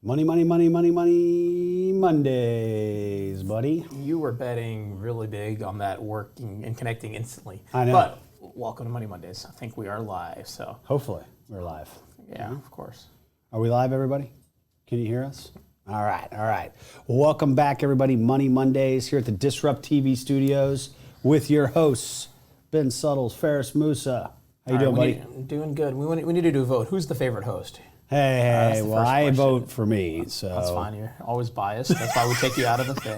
Money, money, money, money, money Mondays, buddy. You were betting really big on that working and connecting instantly. I know. But welcome to Money Mondays. I think we are live, so. Hopefully we're live. Yeah, of course. Are we live, everybody? Can you hear us? All right. Well, welcome back, everybody. Money Mondays here at the Disrupt TV studios with your hosts, Ben Suttles, Feras Moussa. How you doing, buddy? Doing good. We need to do a vote. Who's the favorite host? Hey, well, I vote for me, so. That's fine. You're always biased. That's why we take you out of the thing.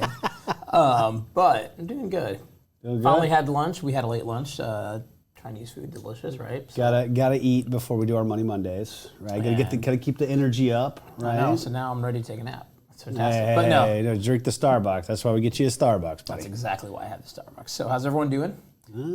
But I'm doing good. Finally had lunch. We had a late lunch. Chinese food, delicious, right? So, gotta eat before we do our Money Mondays, right? Gotta keep the energy up, right? I know. So now I'm ready to take a nap. That's fantastic. But no, drink the Starbucks. That's why we get you a Starbucks, buddy. That's exactly why I had the Starbucks. So how's everyone doing?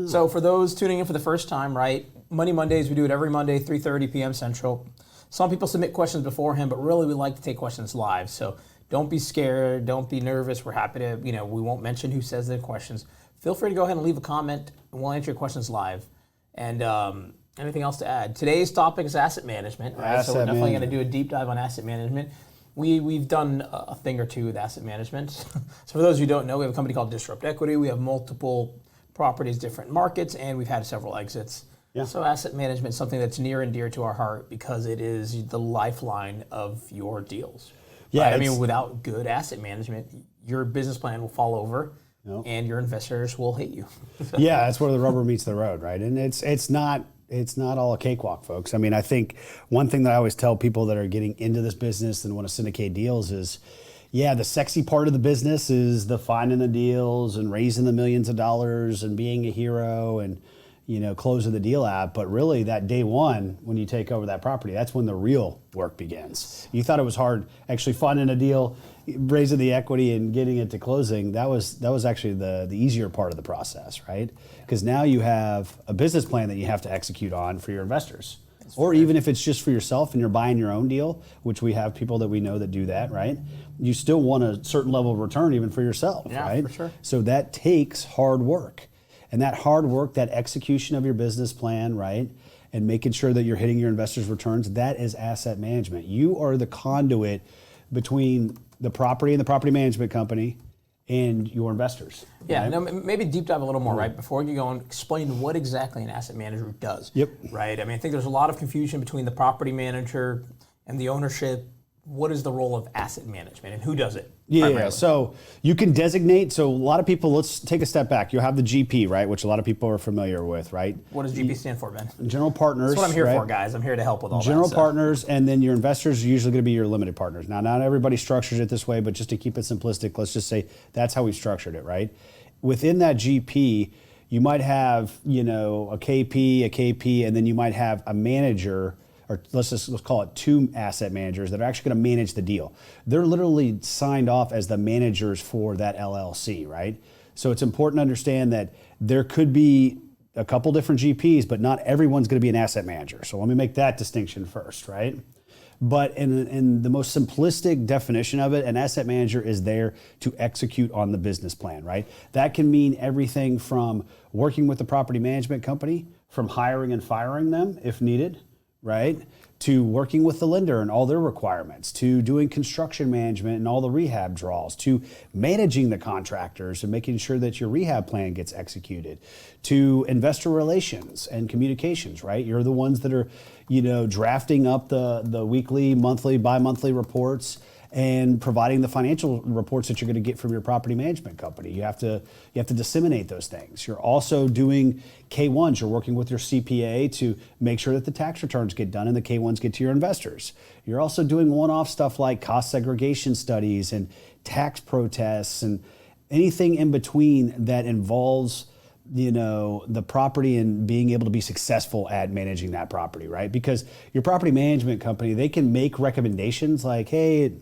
So for those tuning in for the first time, right? Money Mondays, we do it every Monday, 3:30 p.m. Central. Some people submit questions beforehand, but really we like to take questions live. So don't be scared, don't be nervous. We're happy to, we won't mention who says the questions. Feel free to go ahead and leave a comment, and we'll answer your questions live. And anything else to add? Today's topic is asset management, right? So we're definitely going to do a deep dive on asset management. We've done a thing or two with asset management. So for those who don't know, we have a company called Disrupt Equity. We have multiple properties, different markets, and we've had several exits. Yeah. So asset management is something that's near and dear to our heart because it is the lifeline of your deals. Yeah, right? I mean, without good asset management, your business plan will fall over, and your investors will hate you. Yeah, that's where the rubber meets the road, right? And it's not all a cakewalk, folks. I mean, I think one thing that I always tell people that are getting into this business and want to syndicate deals is, yeah, the sexy part of the business is the finding the deals and raising the millions of dollars and being a hero and closing the deal out. But really that day one, when you take over that property, that's when the real work begins. You thought it was hard actually finding a deal, raising the equity and getting it to closing. That was actually the easier part of the process, right? Because now you have a business plan that you have to execute on for your investors. Or even if it's just for yourself and you're buying your own deal, which we have people that we know that do that, right? You still want a certain level of return even for yourself, right? For sure. So that takes hard work. And that hard work, that execution of your business plan, right, and making sure that you're hitting your investors' returns, that is asset management. You are the conduit between the property and the property management company and your investors. Yeah, right? now maybe deep dive a little more, right? Before you go on, explain what exactly an asset manager does. Yep. Right? I mean, I think there's a lot of confusion between the property manager and the ownership. What is the role of asset management and who does it? Yeah, primarily? So you can designate, so a lot of people, let's take a step back. You'll have the GP, right, which a lot of people are familiar with, right? What does GP stand for, Ben? General partners. That's what I'm here for, guys. I'm here to help with all General that. partners, and then your investors are usually going to be your limited partners. Now, not everybody structures it this way, but just to keep it simplistic, let's just say that's how we've structured it, right? Within that GP, you might have, a KP, and then you might have a manager, or let's call it two asset managers that are actually going to manage the deal. They're literally signed off as the managers for that LLC, right? So it's important to understand that there could be a couple different GPs, but not everyone's going to be an asset manager. So let me make that distinction first, right? But in the most simplistic definition of it, an asset manager is there to execute on the business plan, right? That can mean everything from working with the property management company, from hiring and firing them if needed, right? To working with the lender and all their requirements, to doing construction management and all the rehab draws, to managing the contractors and making sure that your rehab plan gets executed, to investor relations and communications, right? You're the ones that are, drafting up the weekly, monthly, bi-monthly reports and providing the financial reports that you're going to get from your property management company. You have to disseminate those things. You're also doing K1s. You're working with your CPA to make sure that the tax returns get done and the K1s get to your investors. You're also doing one-off stuff like cost segregation studies and tax protests and anything in between that involves the property and being able to be successful at managing that property, right? Because your property management company, they can make recommendations like, hey,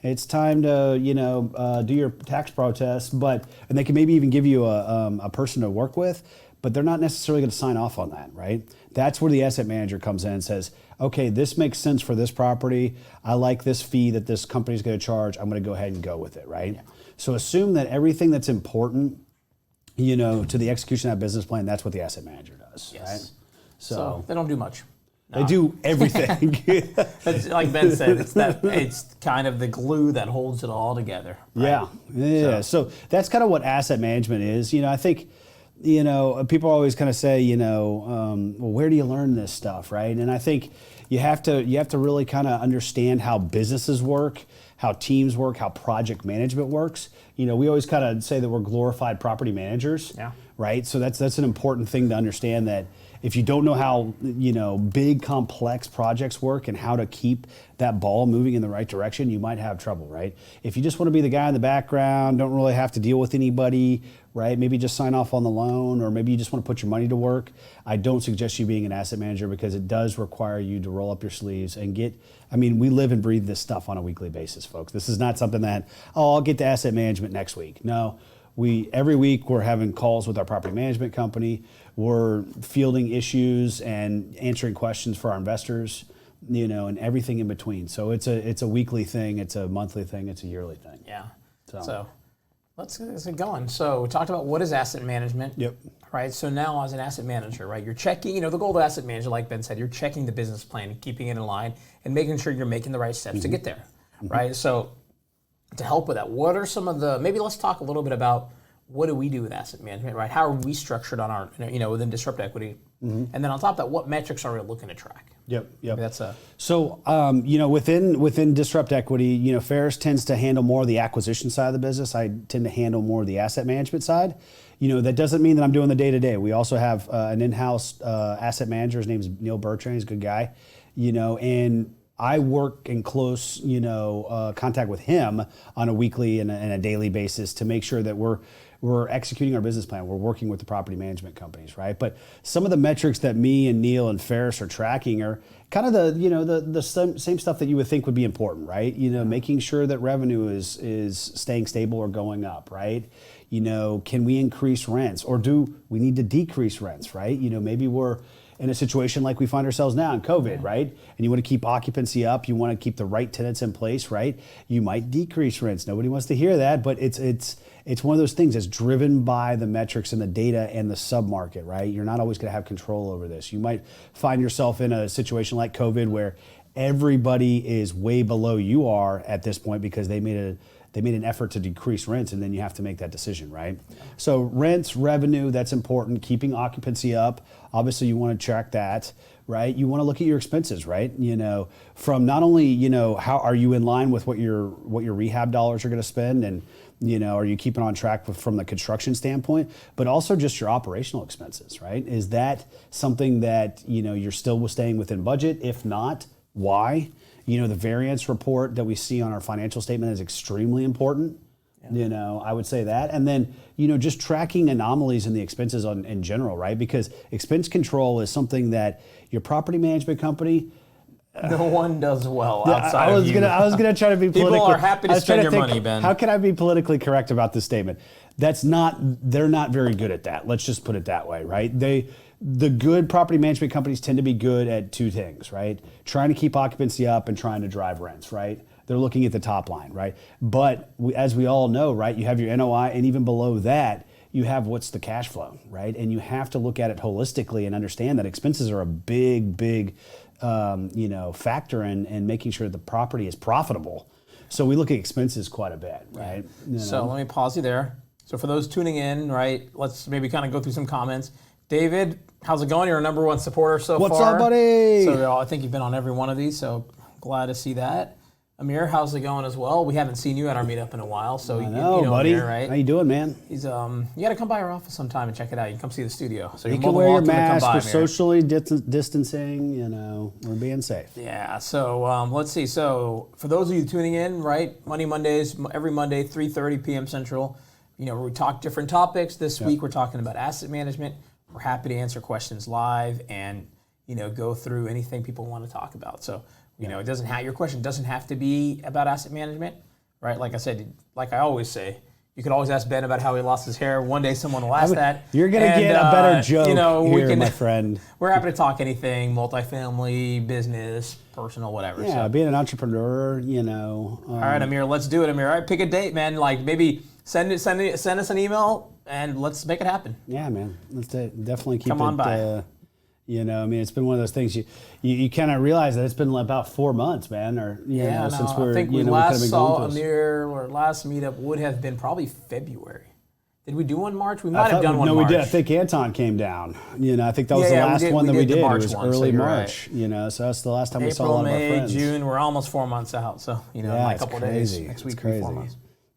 it's time to, do your tax protest, and they can maybe even give you a person to work with, but they're not necessarily going to sign off on that, right? That's where the asset manager comes in and says, okay, this makes sense for this property. I like this fee that this company's going to charge. I'm going to go ahead and go with it, right? Yeah. So assume that everything that's important, to the execution of that business plan, that's what the asset manager does, right? So they don't do much. They do everything. It's, like Ben said, it's kind of the glue that holds it all together. Right? Yeah. So that's kind of what asset management is. I think, people always kind of say, well, where do you learn this stuff, right? And I think you have to really kind of understand how businesses work, how teams work, how project management works. We always kind of say that we're glorified property managers, right? So that's an important thing to understand, that if you don't know how, big complex projects work and how to keep that ball moving in the right direction, you might have trouble, right? If you just want to be the guy in the background, don't really have to deal with anybody, right? Maybe just sign off on the loan, or maybe you just want to put your money to work. I don't suggest you being an asset manager, because it does require you to roll up your sleeves and we live and breathe this stuff on a weekly basis, folks. This is not something that, I'll get to asset management next week. No, every week we're having calls with our property management company. We're fielding issues and answering questions for our investors, and everything in between. So it's a weekly thing, it's a monthly thing, it's a yearly thing. Yeah. So let's get going. So we talked about what is asset management. Yep. Right. So now, as an asset manager, right, you're checking, the goal of the asset manager, like Ben said, you're checking the business plan and keeping it in line and making sure you're making the right steps to get there. Right. So to help with that, what are some of maybe let's talk a little bit about what do we do with asset management, right? How are we structured on our, within Disrupt Equity? And then on top of that, what metrics are we looking to track? Yep. That's So, within Disrupt Equity, Feras tends to handle more of the acquisition side of the business. I tend to handle more of the asset management side. That doesn't mean that I'm doing the day-to-day. We also have an in-house asset manager. His name is Neil Bertrand. He's a good guy, and I work in close, contact with him on a weekly and a daily basis to make sure that we're executing our business plan. We're working with the property management companies, right? But some of the metrics that me and Neil and Feras are tracking are kind of the same stuff that you would think would be important, right? Making sure that revenue is staying stable or going up, right? Can we increase rents, or do we need to decrease rents, right? Maybe we're in a situation like we find ourselves now in COVID, right? And you want to keep occupancy up, you want to keep the right tenants in place, right? You might decrease rents. Nobody wants to hear that, but it's one of those things that's driven by the metrics and the data and the sub-market, right? You're not always going to have control over this. You might find yourself in a situation like COVID where everybody is way below you are at this point because they made an effort to decrease rents, and then you have to make that decision, right? So rents, revenue, that's important. Keeping occupancy up, obviously you want to track that, right? You want to look at your expenses, right? From not only, how are you in line with what your rehab dollars are going to spend, and are you keeping on track from the construction standpoint, but also just your operational expenses, right? Is that something that, you're still staying within budget? If not, why? The variance report that we see on our financial statement is extremely important. I would say that. And then, just tracking anomalies in the expenses in general, right? Because expense control is something that your property management company, no one does well outside I was of you. I was gonna try to be People politically. are happy to spend your money, Ben. How can I be politically correct about this statement? They're not very good at that. Let's just put it that way, right? The good property management companies tend to be good at two things, right? Trying to keep occupancy up and trying to drive rents, right? They're looking at the top line, right? But as we all know, right, you have your NOI, and even below that, you have what's the cash flow, right? And you have to look at it holistically and understand that expenses are a big factor in making sure the property is profitable. So we look at expenses quite a bit, right? So let me pause you there. So for those tuning in, right, let's maybe kind of go through some comments. David, how's it going? You're a number one supporter so far. What's up, buddy? So I think you've been on every one of these, so glad to see that. Amir, how's it going as well? We haven't seen you at our meetup in a while, so I know, buddy. Amir, right? How you doing, man? He's you got to come by our office sometime and check it out. You can come see the studio. So you you're can more wear your than welcome mask. to come by, We're socially distancing. We're being safe. Yeah. So let's see. So for those of you tuning in, right, Money Mondays, every Monday, 3:30 p.m. Central. We talk different topics. This week we're talking about asset management. We're happy to answer questions live and go through anything people want to talk about. So. It doesn't have, your question doesn't have to be about asset management, right? Like I said, like I always say, you could always ask Ben about how he lost his hair. One day someone will ask that. You're going to get a better joke here, my friend. We're happy to talk anything, multifamily, business, personal, whatever. Yeah, being an entrepreneur, All right, Amir, let's do it, Amir. All right, pick a date, man. Like maybe send us an email and let's make it happen. Yeah, man. Let's definitely keep Come on by. You know, I mean, it's been one of those things you kind of realize that it's been about 4 months, man, or since I think we we last kind of been saw going through this. Amir, or last meetup would have been probably February. Did we do one in March? We might have done one No, in March. we did. I think Anton came down. You know, I think that was the Yeah, last one that we did. the It March was one, early so you're March. right. You know, so that's the last time we saw a April, lot of our May, friends. June, we're almost 4 months out. So, in Yeah, like a it's couple crazy. days. Next It's week, 4 crazy. months.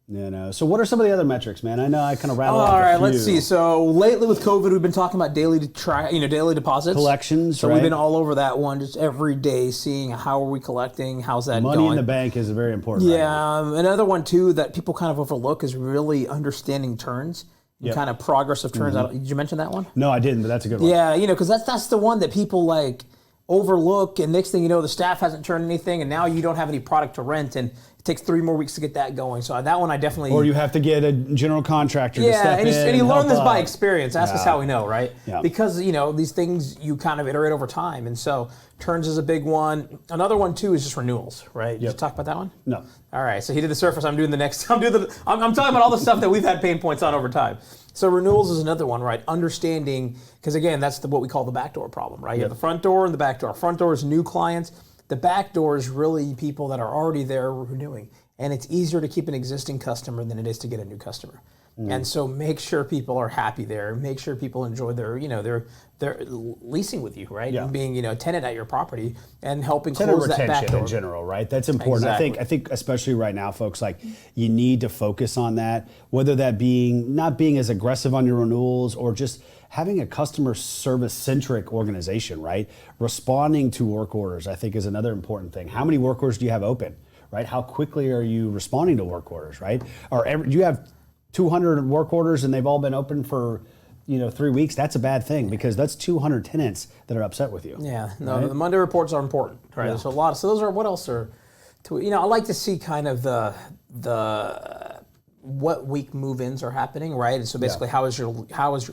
You know, so what are some of the other metrics, man? I know I kind of rattled off All a right, few. let's see. So lately with COVID, we've been talking about daily deposits, Collections, So right? we've been all over that one, just every day, seeing how are we collecting, how's that Money going. in the bank is very important. right now. Yeah, another one too that people kind of overlook is really understanding turns, and Yep. kind of progress of turns. Did you mention that one? No, I didn't, but that's a good one. Yeah, because that's the one that people like overlook, and next thing you know, the staff hasn't turned anything, and now you don't have any product to rent, and it takes 3 more weeks to get that going. So that one I definitely. Or you have to get a general contractor to step in and you and learn help this by out. experience. Ask us how we know, right? Yeah. Because these things you kind of iterate over time, and so turns is a big one. Another one too is just renewals, right? Did you talk about that one? No. All right, so he did the surface. I'm doing the next. I'm talking about all the stuff that we've had pain points on over time. So renewals is another one, right? Understanding, because again, that's what we call the backdoor problem, right? You have the front door and the back door. Front door is new clients. The back door is really people that are already there renewing. And it's easier to keep an existing customer than it is to get a new customer. And so make sure people are happy there. Make sure people enjoy their leasing with you, right? Yeah. And being a tenant at your property and helping Tenant close that back retention door. in general, right? That's important. Exactly. I think especially right now, folks, like you need to focus on that, whether that being not being as aggressive on your renewals or just having a customer service centric organization, right? Responding to work orders, I think, is another important thing. How many work orders do you have open, right? How quickly are you responding to work orders, right? Or do you have 200 work orders and they've all been open for 3 weeks? That's a bad thing because that's 200 tenants that are upset with you. Yeah, no, the Monday reports are important, right? Yeah. There's a lot. So those are what else are, I like to see kind of the what week move-ins are happening, right? And so basically, how is your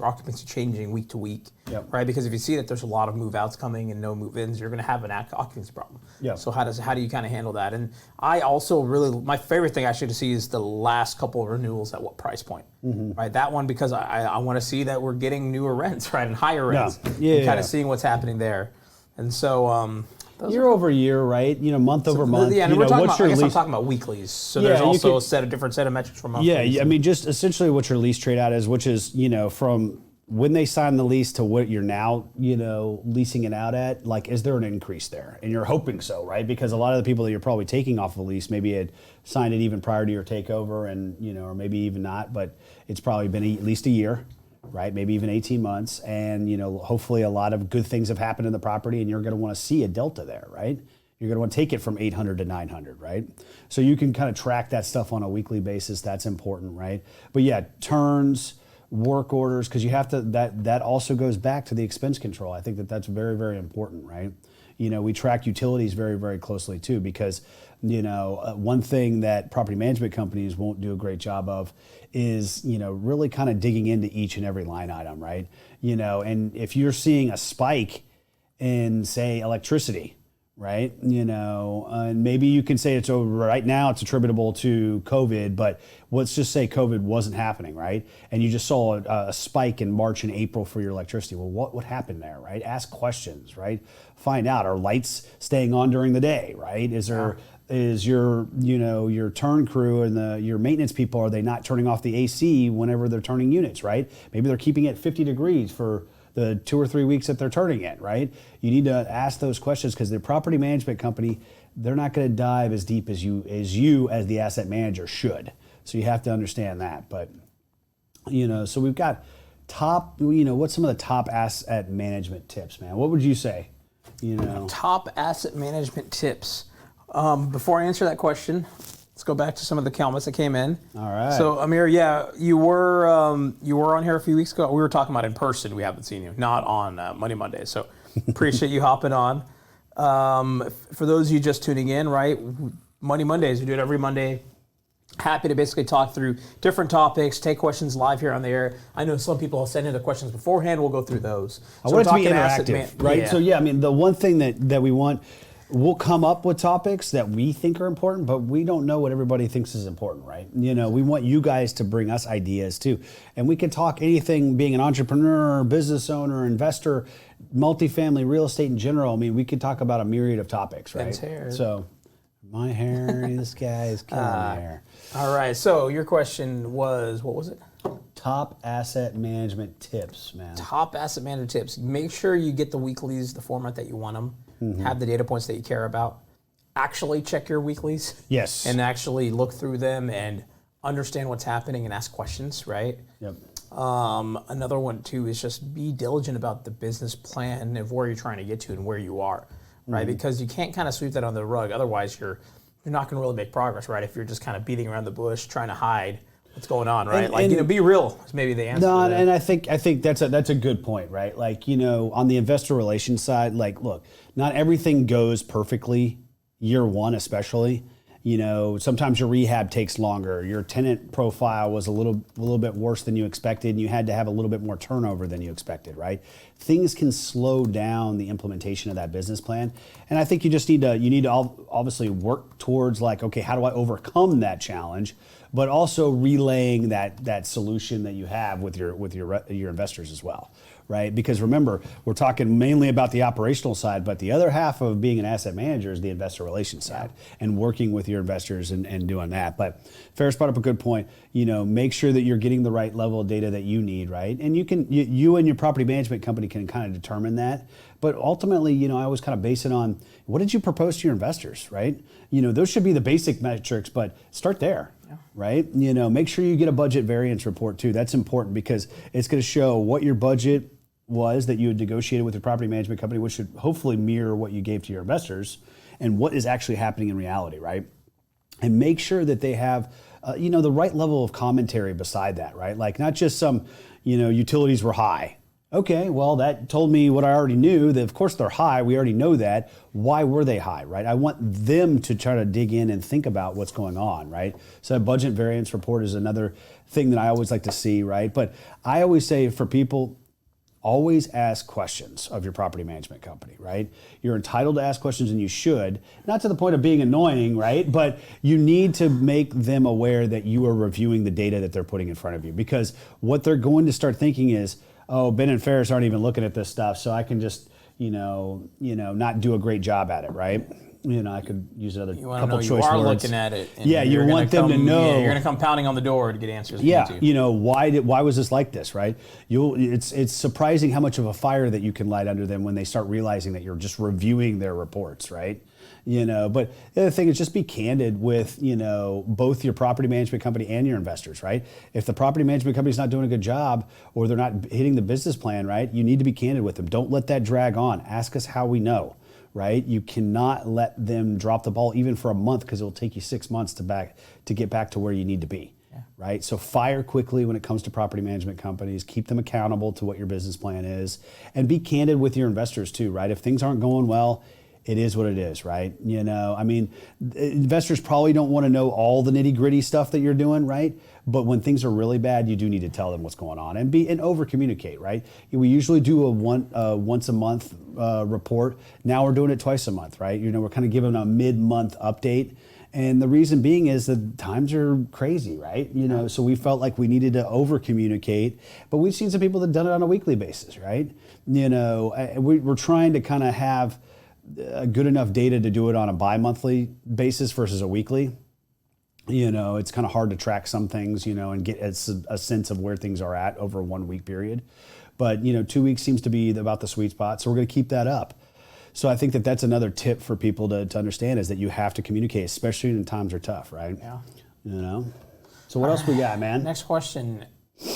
occupancy changing week to week, Yep. right? Because if you see that there's a lot of move-outs coming and no move-ins, you're going to have an occupancy problem. Yeah. So how do you kind of handle that? And I also my favorite thing actually to see is the last couple of renewals at what price point, right? That one because I want to see that we're getting newer rents, right, and higher rents, Yeah, and kind yeah. of seeing what's happening there. And so. Year over year, right? Month over month. Yeah, and we're talking what's about, I your guess I'm lease? talking about weeklies. So Yeah, there's you also could- a different set of metrics for monthlies. Yeah, I mean, just essentially what your lease trade out is, which is, from when they sign the lease to what you're now, leasing it out at, like, is there an increase there? And you're hoping so, right? Because a lot of the people that you're probably taking off of a lease maybe had signed it even prior to your takeover and, or maybe even not, but it's probably been at least a year, right? Maybe even 18 months. And, hopefully a lot of good things have happened in the property and you're going to want to see a delta there, right? You're going to want to take it from 800 to 900, right? So you can kind of track that stuff on a weekly basis. That's important, right? But yeah, turns, work orders, because you have to, that also goes back to the expense control. I think that's very, very important, right? We track utilities very, very closely too, because, one thing that property management companies won't do a great job of is, really kind of digging into each and every line item, right? And if you're seeing a spike in, say, electricity, right? And maybe you can say right now it's attributable to COVID, but let's just say COVID wasn't happening, right? And you just saw a spike in March and April for your electricity. Well, what happened there, right? Ask questions, right? Find out, are lights staying on during the day, right? Is your your turn crew and your maintenance people, are they not turning off the AC whenever they're turning units, right? Maybe they're keeping it 50 degrees for the 2 or 3 weeks that they're turning it, right? You need to ask those questions because the property management company, they're not going to dive as deep as you as the asset manager should. So you have to understand that. But so we've got what's some of the top asset management tips, man? What would you say? Top asset management tips. Before I answer that question, let's go back to some of the comments that came in. All right. So Amir, yeah, you were on here a few weeks ago. We were talking about in person. We haven't seen you, not on Monday Monday. So appreciate you hopping on. For those of you just tuning in, right? Monday Mondays, we do it every Monday. Happy to basically talk through different topics, take questions live here on the air. I know some people have sent in the questions beforehand. We'll go through those. I want it to be interactive, right? Yeah. So yeah, I mean, the one thing that we want we'll come up with topics that we think are important, but we don't know what everybody thinks is important, right? We want you guys to bring us ideas too. And we can talk anything, being an entrepreneur, business owner, investor, multifamily, real estate in general. I mean, we could talk about a myriad of topics, right? Ben's hair. So my hair, this guy's killing my hair. All right, so your question was, what was it? Top asset management tips, man. Top asset manager tips. Make sure you get the weeklies, the format that you want them. Have the data points that you care about. Actually check your weeklies. Yes. And actually look through them and understand what's happening and ask questions, right? Yep. Another one too is just be diligent about the business plan of where you're trying to get to and where you are, right? Because you can't kind of sweep that under the rug. Otherwise, you're not going to really make progress, right? If you're just kind of beating around the bush, trying to hide what's going on, right? Be real is maybe the answer. No, and I think that's a good point, right? Like, on the investor relations side, like, look, not everything goes perfectly year one, especially. Sometimes your rehab takes longer. Your tenant profile was a little bit worse than you expected, and you had to have a little bit more turnover than you expected, right? Things can slow down the implementation of that business plan, and I think you just need to obviously work towards, like, okay, how do I overcome that challenge, but also relaying that solution that you have with your investors as well, right? Because remember, we're talking mainly about the operational side, but the other half of being an asset manager is the investor relations side and working with your investors and doing that. But Feras brought up a good point. Make sure that you're getting the right level of data that you need, right? And you and your property management company can kind of determine that. But ultimately, I always kind of base it on, what did you propose to your investors, right? Those should be the basic metrics, but start there. Right? Make sure you get a budget variance report too. That's important because it's going to show what your budget was that you had negotiated with your property management company, which should hopefully mirror what you gave to your investors, and what is actually happening in reality, right? And make sure that they have, the right level of commentary beside that, right? Like, not just some, utilities were high. Okay, well, that told me what I already knew, that of course they're high. We already know that. Why were they high, right? I want them to try to dig in and think about what's going on, right? So a budget variance report is another thing that I always like to see, right? But I always say for people, always ask questions of your property management company, right? You're entitled to ask questions, and you should, not to the point of being annoying, right? But you need to make them aware that you are reviewing the data that they're putting in front of you, because what they're going to start thinking is, oh, Ben and Feras aren't even looking at this stuff, so I can just, not do a great job at it, right? I could use another couple choice words. You are looking at it. And you want them to know. Yeah, you're going to come pounding on the door to get answers. Why was this like this, right? It's surprising how much of a fire that you can light under them when they start realizing that you're just reviewing their reports, right? But the other thing is, just be candid with, both your property management company and your investors, right? If the property management company's not doing a good job, or they're not hitting the business plan, right? You need to be candid with them. Don't let that drag on. Ask us how we know, right? You cannot let them drop the ball even for a month, because it'll take you 6 months to get back to where you need to be, right? So fire quickly when it comes to property management companies. Keep them accountable to what your business plan is, and be candid with your investors too, right? If things aren't going well, it is what it is, right? Investors probably don't want to know all the nitty gritty stuff that you're doing, right? But when things are really bad, you do need to tell them what's going on, and over communicate, right? We usually do a once a month report. Now we're doing it twice a month, right? We're kind of giving a mid-month update. And the reason being is that times are crazy, right? So we felt like we needed to over communicate, but we've seen some people that have done it on a weekly basis, right? We're trying to kind of have good enough data to do it on a bi-monthly basis versus a weekly. It's kind of hard to track some things, and get a sense of where things are at over a 1 week period. But, 2 weeks seems to be about the sweet spot. So we're going to keep that up. So I think that's another tip for people to understand, is that you have to communicate, especially when times are tough, right? Yeah. So what else we got, man? Next question,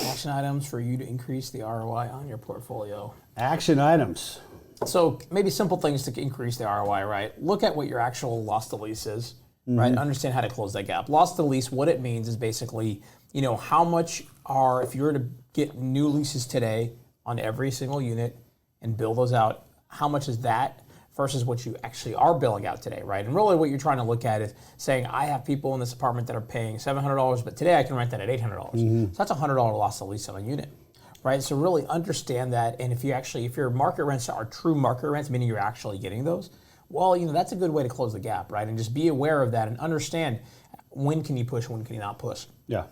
action items for you to increase the ROI on your portfolio. Action items. So maybe simple things to increase the ROI, right? Look at what your actual loss to lease is, right? Understand how to close that gap. Loss to lease, what it means is basically, how much if you were to get new leases today on every single unit and bill those out, how much is that versus what you actually are billing out today, right? And really what you're trying to look at is saying, I have people in this apartment that are paying $700, but today I can rent that at $800. So that's a $100 loss to lease on a unit. Right, so really understand that, and if your market rents are true market rents, meaning you're actually getting those, Well, that's a good way to close the gap, right? And just be aware of that and understand when can you push, when can you not push. Yeah.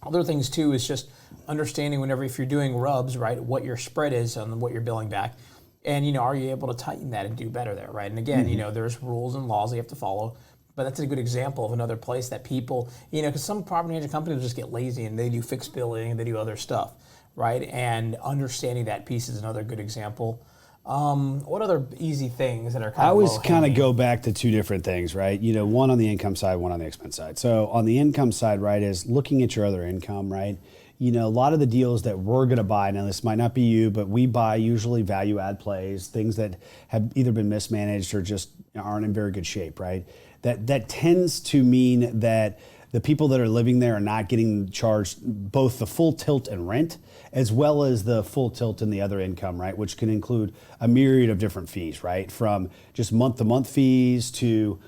Other things too is just understanding if you're doing rubs, right, what your spread is on what you're billing back. And, are you able to tighten that and do better there, right? And again, there's rules and laws that you have to follow. But that's a good example of another place that people, because some property management companies just get lazy and they do fixed billing and they do other stuff, right? And understanding that piece is another good example. What other easy things that are kind of I always kind of low-hanging? go back to two different things, right? One on the income side, one on the expense side. So on the income side, right, is looking at your other income, right? A lot of the deals that we're going to buy, now this might not be you, but we buy usually value add plays, things that have either been mismanaged or just aren't in very good shape, right? That tends to mean that the people that are living there are not getting charged both the full tilt and rent, as well as the full tilt and the other income, right? Which can include a myriad of different fees, right? From just month-to-month fees to,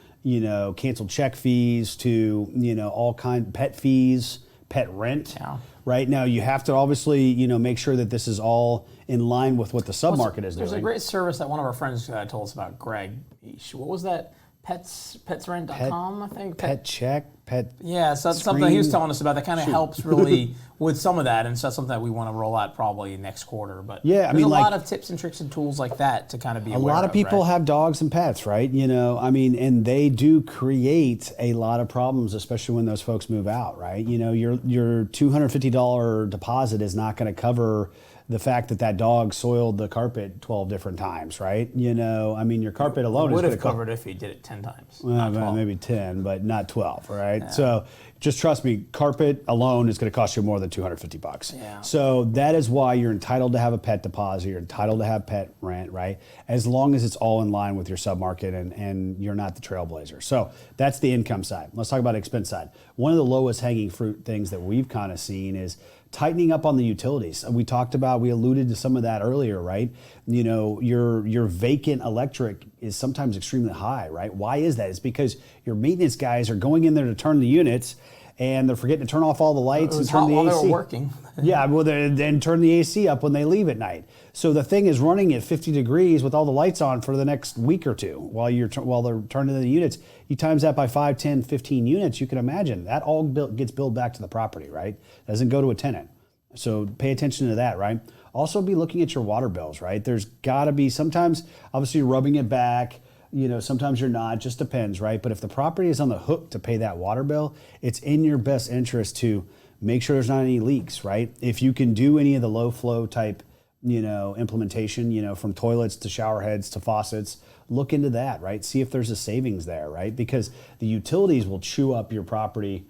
canceled check fees to, all kind pet fees, pet rent. Yeah. Right now, you have to obviously, make sure that this is all in line with what the submarket is doing. There's a great service that one of our friends told us about, Greg. What was that? Petsrent.com, I think. Pet check, pet. Yeah, so that's something he was telling us about that kind of helps really with some of that, and so that's something that we want to roll out probably next quarter. But yeah, there's a lot of tips and tricks and tools like that to kind of be aware of. A lot of people right? have dogs and pets, right? And they do create a lot of problems, especially when those folks move out, right? Your $250 deposit is not going to cover the fact that dog soiled the carpet 12 different times, right? Your carpet alone is would going have to covered if he did it 10 times. well, maybe 10, but not 12, right? Yeah. So just trust me, carpet alone is going to cost you more than $250. Yeah. So that is why you're entitled to have a pet deposit, you're entitled to have pet rent, right? As long as it's all in line with your submarket and you're not the trailblazer. So that's the income side. Let's talk about expense side. One of the lowest hanging fruit things that we've kind of seen is tightening up on the utilities. We alluded to some of that earlier, right? Your vacant electric is sometimes extremely high, right? Why is that? It's because your maintenance guys are going in there to turn the units and they're forgetting to turn off all the lights and turn the AC. While they were working. Yeah, well, then turn the AC up when they leave at night. So the thing is running at 50 degrees with all the lights on for the next week or two while they're turning the units. You times that by 5, 10, 15 units, you can imagine that all gets billed back to the property, right? Doesn't go to a tenant. So pay attention to that, right? Also be looking at your water bills, right? There's got to be sometimes, obviously, you're rubbing it back. Sometimes you're not, just depends, right? But if the property is on the hook to pay that water bill, it's in your best interest to make sure there's not any leaks, right? If you can do any of the low flow type, implementation, from toilets to shower heads to faucets, look into that, right? See if there's a savings there, right? Because the utilities will chew up your property,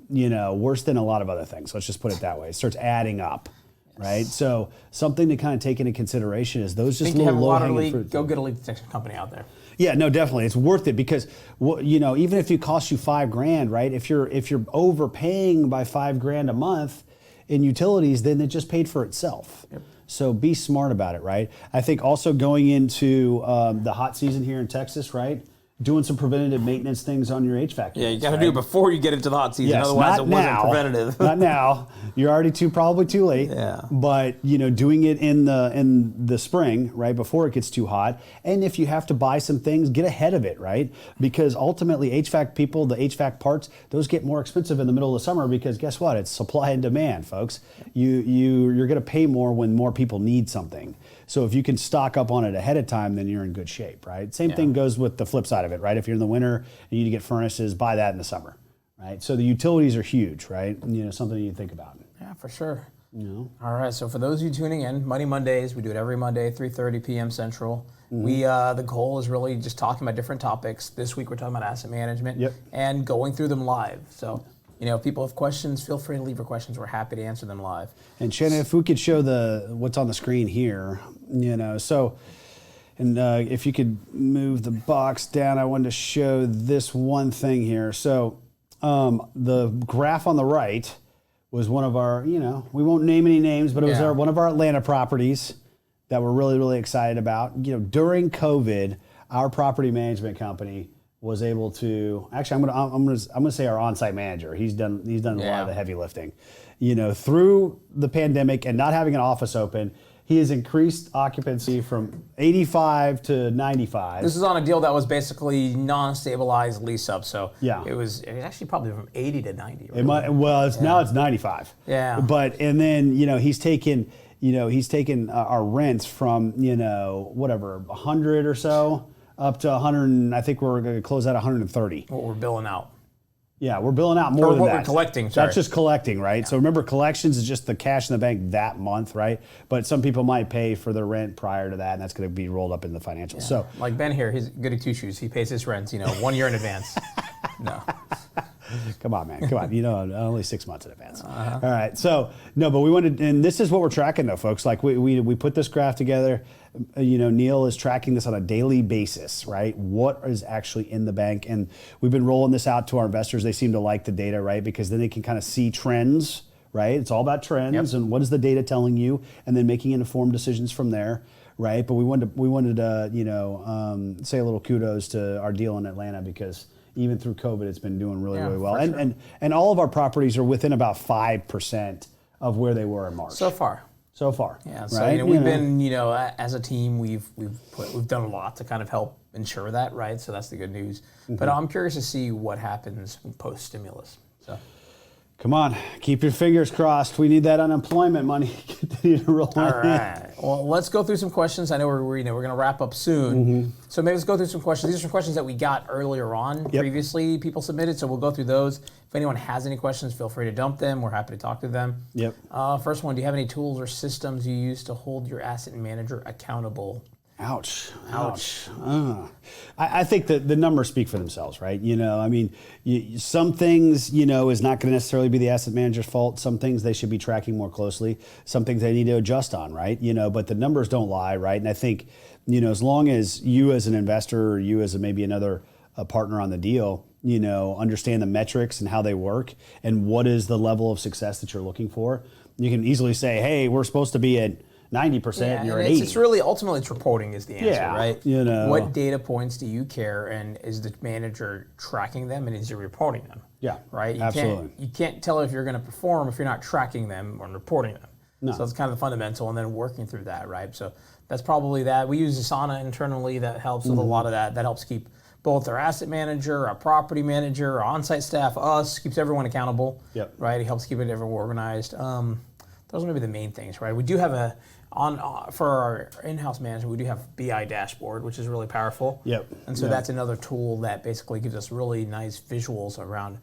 worse than a lot of other things. Let's just put it that way. It starts adding up. Right, so something to kind of take into consideration is those just little low-hanging fruit. Go get a leak detection company out there. Yeah, no, definitely, it's worth it because even if it costs you $5,000, right? If you're overpaying by $5,000 a month in utilities, then it just paid for itself. Yep. So be smart about it, right? I think also going into the hot season here in Texas, right? Doing some preventative maintenance things on your HVAC. Yeah, you got to do it before you get into the hot season. Yes, otherwise, it wasn't preventative. Not now. You're already probably too late. Yeah. But doing it in the spring, right before it gets too hot, and if you have to buy some things, get ahead of it, right? Because ultimately, HVAC people, the HVAC parts, those get more expensive in the middle of the summer because guess what? It's supply and demand, folks. You're going to pay more when more people need something. So if you can stock up on it ahead of time, then you're in good shape, right? Same thing goes with the flip side of it, right? If you're in the winter and you need to get furnaces, buy that in the summer, right? So the utilities are huge, right? Something you think about. Yeah, for sure. All right, so for those of you tuning in, Money Mondays, we do it every Monday, 3:30 p.m. Central. Mm-hmm. The goal is really just talking about different topics. This week we're talking about asset management and going through them live. So if people have questions, feel free to leave your questions. We're happy to answer them live. And Shannon, if we could show what's on the screen here, so, and if you could move the box down, I wanted to show this one thing here. So the graph on the right was one of our, we won't name any names, but it was one of our Atlanta properties that we're really, really excited about. During COVID, our property management company was able to actually I'm gonna say our on-site manager. He's done a lot of the heavy lifting. Through the pandemic and not having an office open, he has increased occupancy from 85 to 95. This is on a deal that was basically non-stabilized lease up, so Yeah. it was actually probably from 80 to 90. Right? It might, well, now it's 95. Yeah. But and then he's taken our rents from whatever 100 or so up to 100. And I think we're going to close at 130. What we're billing out. Yeah, we're billing out more than what that. we're collecting, sorry. That's just collecting, right? So remember, collections is just the cash in the bank that month, right? But some people might pay for their rent prior to that, and that's going to be rolled up in the financials. So, like Ben here, he's good at two shoes. He pays his rent, 1 year in advance. No. come on, man. Come on. Only 6 months in advance. All right. So, no, but we wanted, and this is what we're tracking though, folks. Like we put this graph together. Neil is tracking this on a daily basis, right? What is actually in the bank? And we've been rolling this out to our investors. They seem to like the data, right? Because then they can kind of see trends, right? It's all about trends and what is the data telling you, and then making informed decisions from there, right? But we wanted to say a little kudos to our deal in Atlanta, because even through COVID, it's been doing really, really well. And all of our properties are within about 5% of where they were in March. So far. Yeah, so right? we've been, as a team, we've done a lot to kind of help ensure that, right? So that's the good news. But I'm curious to see what happens post stimulus. So, come on, keep your fingers crossed. We need that unemployment money continue to roll in. All right. Well, let's go through some questions. I know we're going to wrap up soon. So maybe let's go through some questions. These are some questions that we got earlier on previously. People submitted, so we'll go through those. If anyone has any questions, feel free to dump them. We're happy to talk to them. Yep. First one: do you have any tools or systems you use to hold your asset manager accountable? Ouch. I think that the numbers speak for themselves, right? Some things, is not going to necessarily be the asset manager's fault. Some things they should be tracking more closely. Some things they need to adjust on, right? But the numbers don't lie, right? And I think, as long as you as an investor or you as maybe another partner on the deal, understand the metrics and how they work and what is the level of success that you're looking for, you can easily say, hey, we're supposed to be at 90% and you're at 80%. It's really, ultimately, it's reporting is the answer, right? What data points do you care, and is the manager tracking them, and is he reporting them? Yeah, right? Absolutely. You can't tell if you're going to perform if you're not tracking them or reporting them. No. So it's kind of the fundamental, and then working through that, right? So that's probably that. We use Asana internally. That helps with a lot of that. That helps keep both our asset manager, our property manager, our on-site staff, us, keeps everyone accountable. Yep. Right? It helps keep it everyone organized. Those are maybe the main things, right? We do have for our in-house management, we do have BI dashboard, which is really powerful. Yep. And so that's another tool that basically gives us really nice visuals around,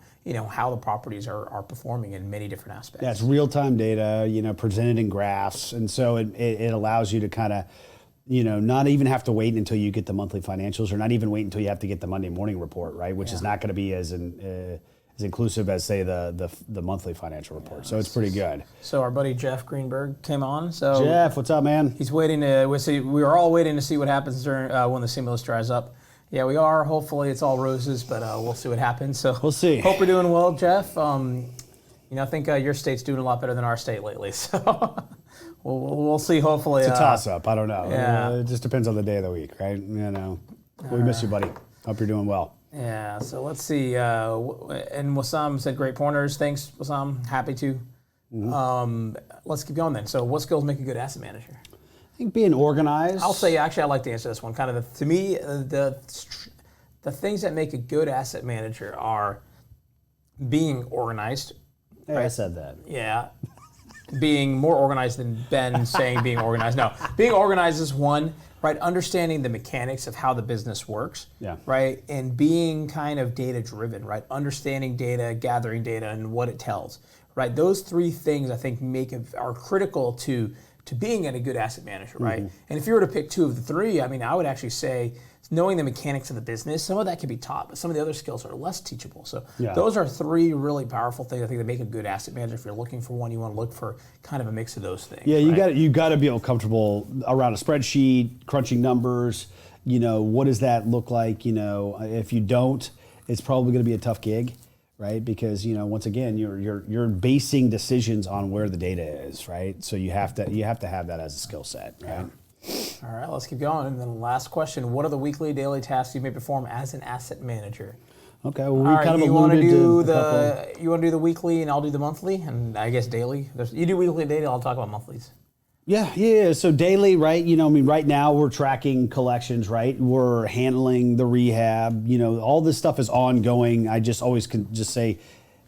how the properties are performing in many different aspects. Yeah, it's real-time data, presented in graphs. And so it allows you to kind of, not even have to wait until you get the monthly financials, or not even wait until you have to get the Monday morning report, right? Which is not going to be as inclusive as, say, the monthly financial report. So it's pretty good. So our buddy Jeff Greenberg came on. So Jeff, what's up, man? He's waiting to. We are all waiting to see what happens during when the stimulus dries up. Yeah, we are. Hopefully, it's all roses, but we'll see what happens. So we'll see. Hope we're doing well, Jeff. I think your state's doing a lot better than our state lately. So we'll see. Hopefully, it's a toss-up. I don't know. Yeah. It just depends on the day of the week, right? We miss you, buddy. Hope you're doing well. Yeah, so let's see. And Wassam said great pointers. Thanks, Wassam. Happy to. Let's keep going then. So what skills make a good asset manager? I think being organized. I'll say, actually, I'd like to answer this one. Kind of, to me, the things that make a good asset manager are being organized. Hey, right? I said that. Yeah. Being more organized than Ben saying being organized. No, being organized is one. Right, understanding the mechanics of how the business works, right, and being kind of data-driven, right, understanding data, gathering data, and what it tells, right. Those three things I think are critical to being a good asset manager, right. And if you were to pick two of the three, I would actually say knowing the mechanics of the business. Some of that can be taught, but some of the other skills are less teachable. So those are three really powerful things I think that make a good asset manager. If you're looking for one, you want to look for kind of a mix of those things. Yeah, you got to be comfortable around a spreadsheet, crunching numbers. What does that look like? If you don't, it's probably going to be a tough gig, right? Because once again, you're basing decisions on where the data is, right? So you have to have that as a skill set, right? Yeah. All right, let's keep going. And then last question, what are the weekly, daily tasks you may perform as an asset manager? Okay, well, we kind of alluded to you want to do the weekly and I'll do the monthly, and I guess daily? You do weekly and daily, I'll talk about monthlies. Yeah. So daily, right? Right now we're tracking collections, right? We're handling the rehab. All this stuff is ongoing. I just always can just say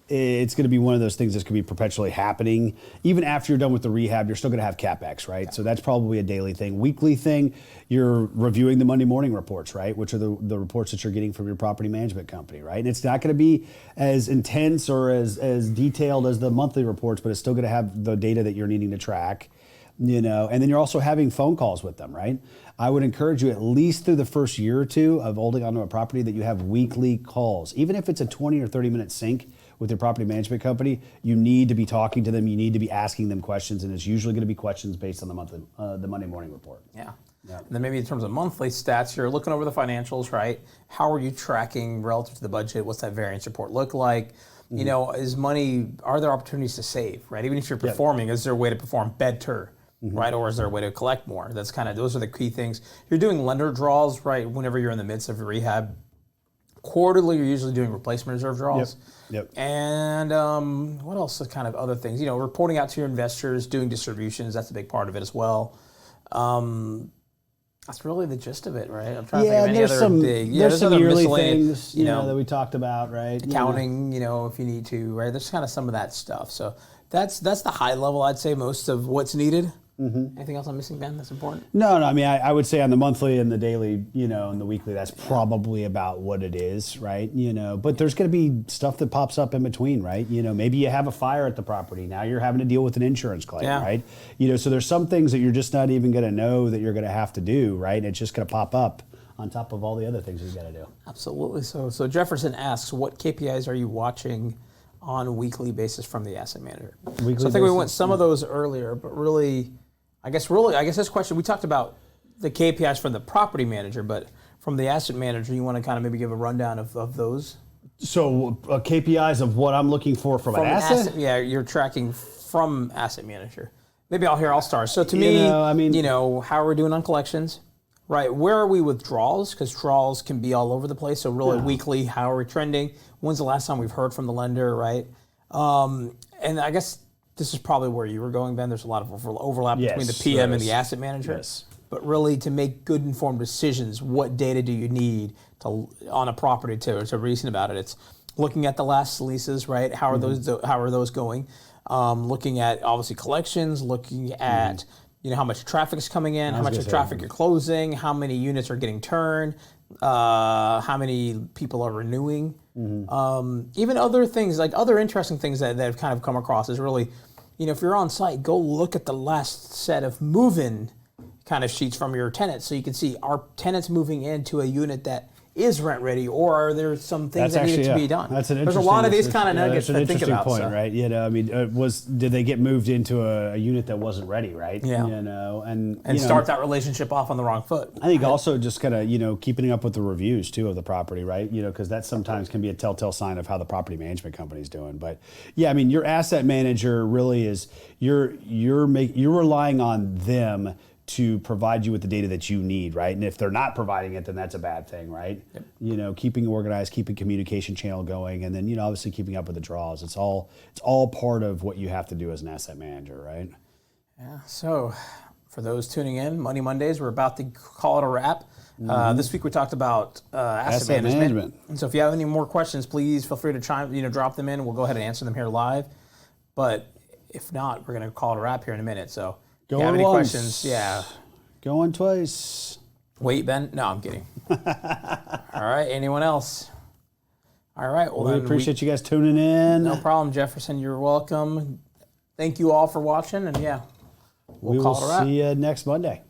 it's going to be one of those things that's going to be perpetually happening. Even after you're done with the rehab, you're still going to have CapEx, right? Yeah. So that's probably a daily thing. Weekly thing, you're reviewing the Monday morning reports, right? Which are the reports that you're getting from your property management company, right? And it's not going to be as intense or as detailed as the monthly reports, but it's still going to have the data that you're needing to track. And then you're also having phone calls with them, right? I would encourage you at least through the first year or two of holding onto a property that you have weekly calls. Even if it's a 20 or 30 minute sync with your property management company, you need to be talking to them. You need to be asking them questions, and it's usually going to be questions based on the Monday morning report. Yeah. And then maybe in terms of monthly stats, you're looking over the financials, right? How are you tracking relative to the budget? What's that variance report look like? Mm-hmm. Are there opportunities to save, right? Even if you're performing, is there a way to perform better? Mm-hmm. Right, or is there a way to collect more? Those are the key things. You're doing lender draws, right? Whenever you're in the midst of a rehab, quarterly you're usually doing replacement reserve draws. Yep. And what else? Kind of other things. Reporting out to your investors, doing distributions. That's a big part of it as well. That's really the gist of it, right? I'm trying to think of any other big. There's some yearly things, that we talked about, right? Accounting, if you need to, right? There's kind of some of that stuff. So that's the high level. I'd say most of what's needed. Mm-hmm. Anything else I'm missing, Ben, that's important? No. I mean, I would say on the monthly and the daily, and the weekly, that's probably about what it is, right? But there's going to be stuff that pops up in between, right? Maybe you have a fire at the property. Now you're having to deal with an insurance claim, right? So there's some things that you're just not even going to know that you're going to have to do, right? And it's just going to pop up on top of all the other things you've got to do. Absolutely. So Jefferson asks, what KPIs are you watching on a weekly basis from the asset manager? So I think we went some of those earlier, but really, I guess this question, we talked about the KPIs from the property manager, but from the asset manager, you want to kind of maybe give a rundown of those? So KPIs of what I'm looking for from an asset? Yeah, you're tracking from asset manager. Maybe I'll start. So to me, how are we doing on collections? Right, where are we with draws? Because draws can be all over the place. So really weekly, how are we trending? When's the last time we've heard from the lender, right? And I guess this is probably where you were going, Ben. There's a lot of overlap between the PM and the asset manager. Yes. But really, to make good informed decisions, what data do you need on a property to reason about it? It's looking at the last leases, right? How are those going? Looking at obviously collections, looking at how much traffic is coming in, how much of traffic you're closing, how many units are getting turned, how many people are renewing. Even other things, like other interesting things that have kind of come across is really, if you're on site, go look at the last set of move-in kind of sheets from your tenants so you can see, are tenants moving into a unit that is rent ready, or are there some things that need to be done? There's a lot of these kind of nuggets to think about. Point, right? Did they get moved into a unit that wasn't ready, right? Yeah. And start that relationship off on the wrong foot. I think also just kind of keeping up with the reviews too of the property, right? Because that sometimes can be a telltale sign of how the property management company's doing. But your asset manager really is you're relying on them to provide you with the data that you need, right? And if they're not providing it, then that's a bad thing, right? Yep. Keeping organized, keeping communication channel going, and then obviously keeping up with the draws. It's all part of what you have to do as an asset manager, right? Yeah. So for those tuning in, Money Mondays, we're about to call it a wrap. This week we talked about asset management. And so if you have any more questions, please feel free to drop them in. We'll go ahead and answer them here live. But if not, we're going to call it a wrap here in a minute. So if you have any questions, Going twice. Wait, Ben? No, I'm kidding. All right. Anyone else? All right. Well, we appreciate you guys tuning in. No problem, Jefferson. You're welcome. Thank you all for watching. And we'll call it a wrap. See you next Monday.